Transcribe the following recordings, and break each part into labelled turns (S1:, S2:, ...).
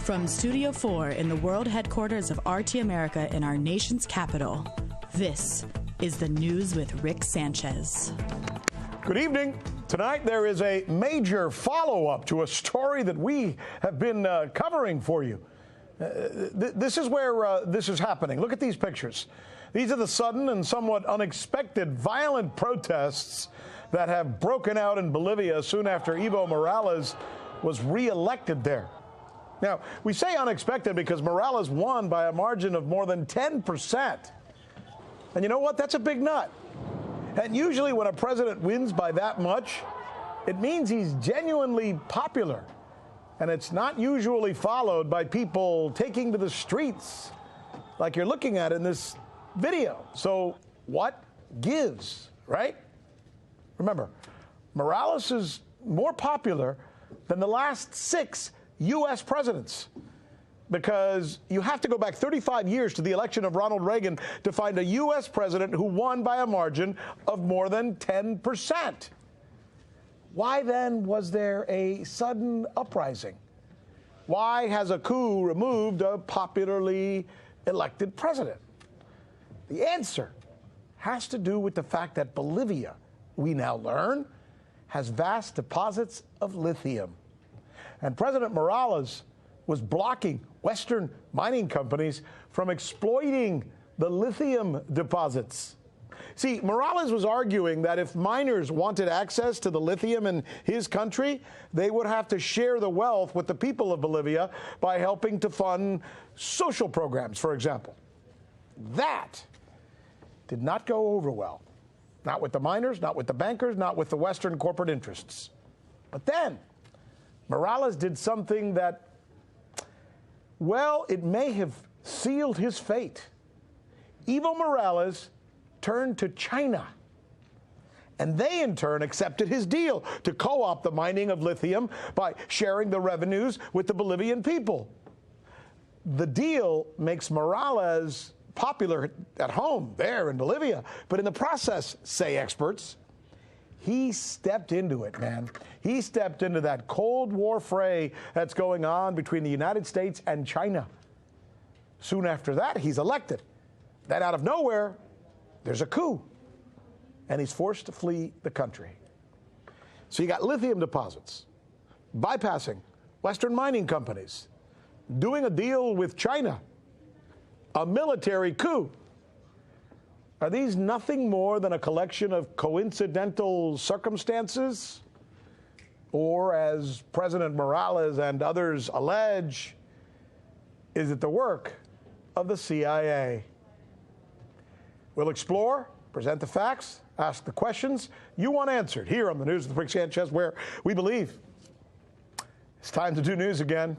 S1: From Studio 4 in the world headquarters of RT America in our nation's capital, this is the News with Rick Sanchez.
S2: Good evening. Tonight there is a major follow-up to a story that we have been covering for you. This is where this is happening. Look at these pictures. These are the sudden and somewhat unexpected violent protests that have broken out in Bolivia soon after Evo Morales was re-elected there. Now, we say unexpected because Morales won by a margin of more than 10%. And you know what? That's a big nut. And usually when a president wins by that much, it means he's genuinely popular. And it's not usually followed by people taking to the streets like you're looking at in this video. So what gives, right? Remember, Morales is more popular than the last 6 U.S. presidents, because you have to go back 35 years to the election of Ronald Reagan to find a U.S. president who won by a margin of more than 10%. Why then was there a sudden uprising? Why has a coup removed a popularly elected president? The answer has to do with the fact that Bolivia, we now learn, has vast deposits of lithium. And President Morales was blocking Western mining companies from exploiting the lithium deposits. See, Morales was arguing that if miners wanted access to the lithium in his country, they would have to share the wealth with the people of Bolivia by helping to fund social programs, for example. That did not go over well. Not with the miners, not with the bankers, not with the Western corporate interests. But then Morales did something that, well, it may have sealed his fate. Evo Morales turned to China, and they in turn accepted his deal to co-opt the mining of lithium by sharing the revenues with the Bolivian people. The deal makes Morales popular at home there in Bolivia, but in the process, say experts, he stepped into it, man. He stepped into that Cold War fray that's going on between the United States and China. Soon after that, he's elected. Then out of nowhere, there's a coup, and he's forced to flee the country. So you got lithium deposits, bypassing Western mining companies, doing a deal with China, a military coup. Are these nothing more than a collection of coincidental circumstances? Or, as President Morales and others allege, is it the work of the CIA? We'll explore, present the facts, ask the questions you want answered here on the News with Rick Sanchez, where we believe it's time to do news again.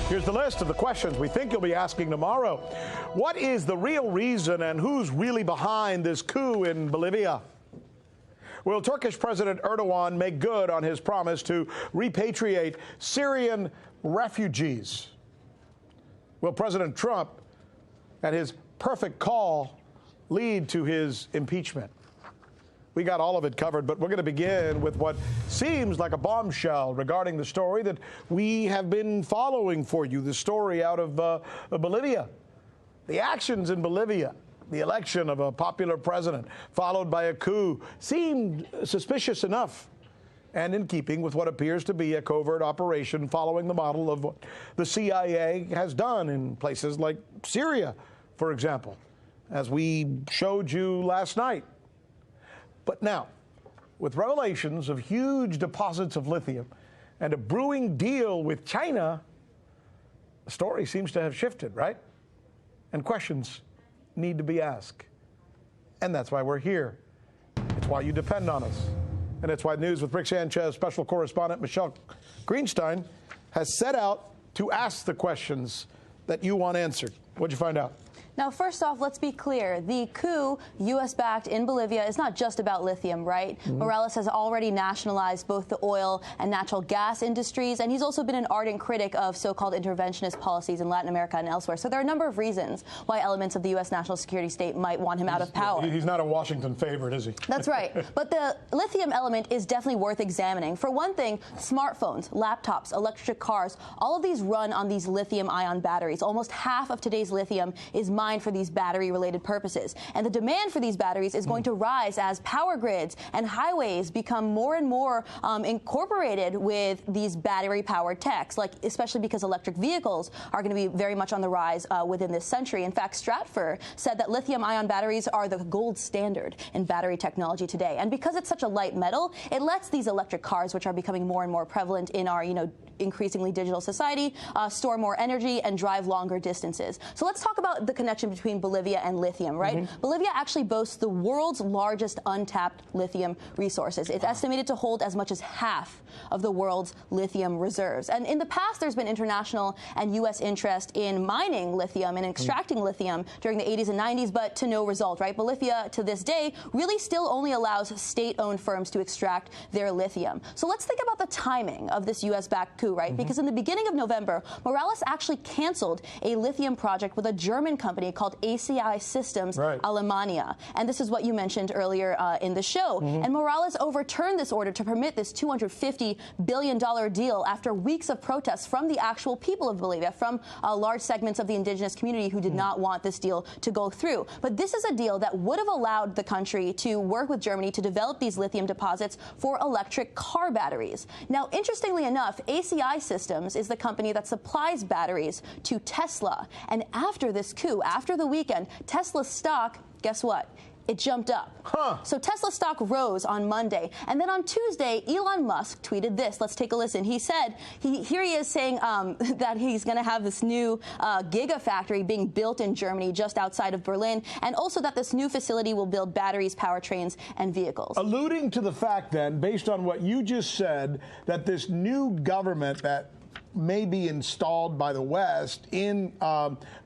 S2: Here's the list of the questions we think you'll be asking tomorrow. What is the real reason and who's really behind this coup in Bolivia? Will Turkish President Erdogan make good on his promise to repatriate Syrian refugees? Will President Trump and his perfect call lead to his impeachment? We got all of it covered, but we're going to begin with what seems like a bombshell regarding the story that we have been following for you, the story out of Bolivia. The actions in Bolivia, the election of a popular president, followed by a coup, seemed suspicious enough and in keeping with what appears to be a covert operation following the model of what the CIA has done in places like Syria, for example, as we showed you last night. But now, with revelations of huge deposits of lithium and a brewing deal with China, the story seems to have shifted, right? And questions need to be asked. And that's why we're here. It's why you depend on us. And it's why News with Rick Sanchez special correspondent Michelle Greenstein has set out to ask the questions that you want answered. What'd you find out?
S3: Now, first off, let's be clear. The coup, U.S.-backed in Bolivia, is not just about lithium, right? Morales has already nationalized both the oil and natural gas industries, and he's also been an ardent critic of so-called interventionist policies in Latin America and elsewhere. So there are a number of reasons why elements of the U.S. national security state might want him out of power.
S2: He's not a Washington favorite, is he?
S3: That's right. But the lithium element is definitely worth examining. For one thing, smartphones, laptops, electric cars, all of these run on these lithium-ion batteries. Almost half of today's lithium is mined for these battery-related purposes. And the demand for these batteries is going to rise as power grids and highways become more and more incorporated with these battery-powered techs, like especially because electric vehicles are going to be very much on the rise within this century. In fact, Stratfor said that lithium-ion batteries are the gold standard in battery technology today. And because it's such a light metal, it lets these electric cars, which are becoming more and more prevalent in our, increasingly digital society, store more energy and drive longer distances. So let's talk about the connection between Bolivia and lithium, right? Bolivia actually boasts the world's largest untapped lithium resources. It's estimated to hold as much as half of the world's lithium reserves. And in the past, there's been international and U.S. interest in mining lithium and extracting lithium during the 80s and 90s, but to no result, right? Bolivia, to this day, really still only allows state-owned firms to extract their lithium. So let's think about the timing of this U.S.-backed coup, right? Because in the beginning of November, Morales actually canceled a lithium project with a German company called ACI Systems Alemania. And this is what you mentioned earlier in the show. And Morales overturned this order to permit this $250 billion deal after weeks of protests from the actual people of Bolivia, from large segments of the indigenous community who did not want this deal to go through. But this is a deal that would have allowed the country to work with Germany to develop these lithium deposits for electric car batteries. Now, interestingly enough, ACI Systems is the company that supplies batteries to Tesla. And after this coup, after the weekend, Tesla's stock, guess what? It jumped up. So Tesla stock rose on Monday. And then on Tuesday, Elon Musk tweeted this. Let's take a listen. He said, here he is saying that he's going to have this new gigafactory being built in Germany just outside of Berlin, and also that this new facility will build batteries, powertrains, and vehicles.
S2: Alluding to the fact then, based on what you just said, that this new government that may be installed by the West in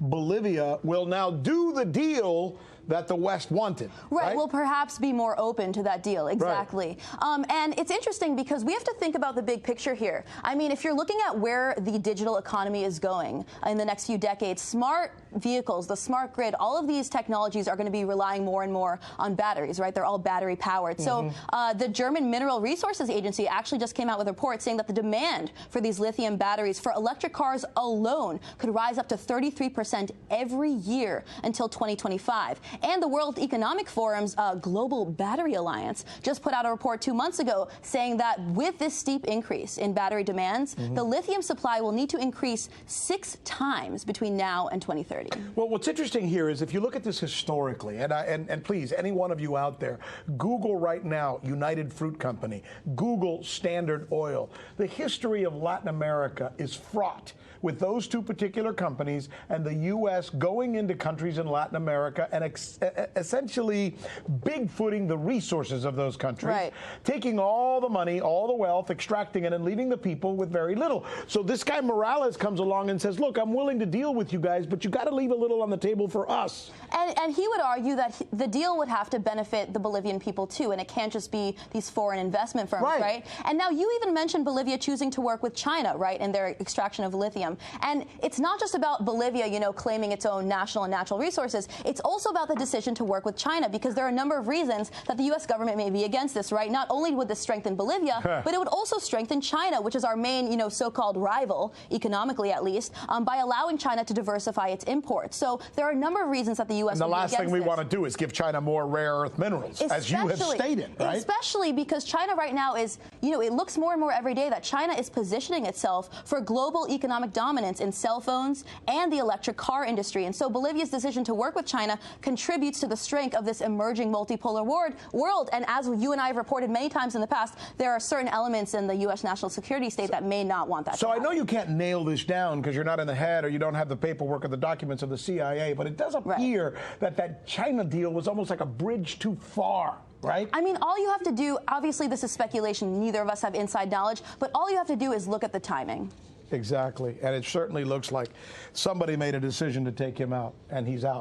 S2: Bolivia will now do the deal that the West wanted. Right,
S3: will perhaps be more open to that deal. Exactly. And it's interesting because we have to think about the big picture here. I mean, if you're looking at where the digital economy is going in the next few decades, smart vehicles, the smart grid, all of these technologies are going to be relying more and more on batteries, right? They're all battery powered. So the German Mineral Resources Agency actually just came out with a report saying that the demand for these lithium batteries for electric cars alone could rise up to 33% every year until 2025. And the World Economic Forum's Global Battery Alliance just put out a report 2 months ago saying that with this steep increase in battery demands, the lithium supply will need to increase 6 times between now and 2030.
S2: Well, what's interesting here is if you look at this historically, and please, any one of you out there, Google right now United Fruit Company, Google Standard Oil. The history of Latin America is fraught with those two particular companies and the U.S. going into countries in Latin America and essentially bigfooting the resources of those countries, taking all the money, all the wealth, extracting it, and leaving the people with very little. So this guy Morales comes along and says, look, I'm willing to deal with you guys, but you got to leave a little on the table for us.
S3: And he would argue that the deal would have to benefit the Bolivian people too, and it can't just be these foreign investment firms, right? And now you even mentioned Bolivia choosing to work with China, right, in their extraction of lithium. And it's not just about Bolivia, claiming its own national and natural resources. It's also about the decision to work with China, because there are a number of reasons that the U.S. government may be against this, right? Not only would this strengthen Bolivia, but it would also strengthen China, which is our main, so-called rival, economically at least, by allowing China to diversify its imports. So there are a number of reasons that the U.S.
S2: And the last thing we want to do is give China more rare earth minerals, as you have stated, right?
S3: Especially because China right now is, it looks more and more every day that China is positioning itself for global economic dominance in cell phones and the electric car industry. And so Bolivia's decision to work with China contributes to the strength of this emerging multipolar world. And as you and I have reported many times in the past, there are certain elements in the U.S. national security state that may not want that to happen.
S2: I know you can't nail this down because you're not in the head or you don't have the paperwork or the documents of the CIA, but it does appear that that China deal was almost like a bridge too far. Right?
S3: I mean, all you have to do, obviously this is speculation, neither of us have inside knowledge, but all you have to do is look at the timing.
S2: Exactly. And it certainly looks like somebody made a decision to take him out, and he's out.